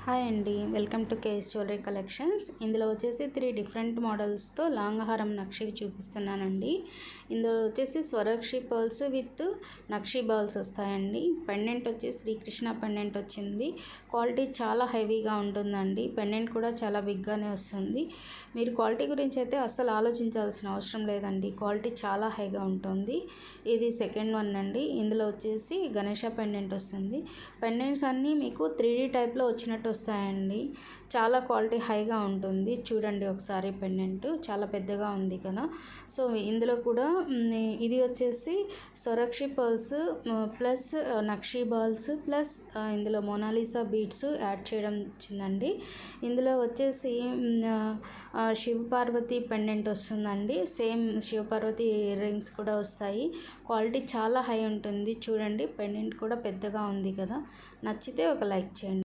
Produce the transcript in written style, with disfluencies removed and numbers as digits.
Hi అండి, welcome to KS jewellery collections. ఇందులో వచ్చేసి 3 డిఫరెంట్ మోడల్స్తో లాంగ్ హారం నక్షి చూపిస్తున్నానండి. ఇందులో వచ్చేసి స్వరాక్షి పర్ల్స్ విత్ నక్షి బాల్స్ వస్తాయండి. పెండెంట్ వచ్చేసి శ్రీకృష్ణ పెండెంట్ వచ్చింది. క్వాలిటీ చాలా హెవీగా ఉంటుందండి. పెండెంట్ కూడా చాలా బిగ్గానే వస్తుంది. మీరు క్వాలిటీ గురించి అయితే అస్సలు ఆలోచించాల్సిన అవసరం లేదండి. క్వాలిటీ చాలా హైగా ఉంటుంది. ఇది సెకండ్ వన్ అండి. ఇందులో వచ్చేసి గణేష పెండెంట్ వస్తుంది. పెండెంట్స్ అన్నీ మీకు 3D టైప్లో వచ్చినట్టు వస్తాయండి. చాలా క్వాలిటీ హైగా ఉంటుంది. చూడండి ఒకసారి, పెండెంట్ చాలా పెద్దగా ఉంది కదా. సో ఇందులో కూడా ఇది వచ్చేసి స్వరాక్షి పర్ల్స్ ప్లస్ నక్షి బాల్స్ ప్లస్ ఇందులో మోనాలిసా బీడ్స్ యాడ్ చేయడం వచ్చిందండి. ఇందులో వచ్చేసి శివపార్వతి పెండెంట్ వస్తుందండి. సేమ్ శివపార్వతి ఇయర్ రింగ్స్ కూడా వస్తాయి. క్వాలిటీ చాలా హై ఉంటుంది. చూడండి, పెండెంట్ కూడా పెద్దగా ఉంది కదా. నచ్చితే ఒక లైక్ చేయండి.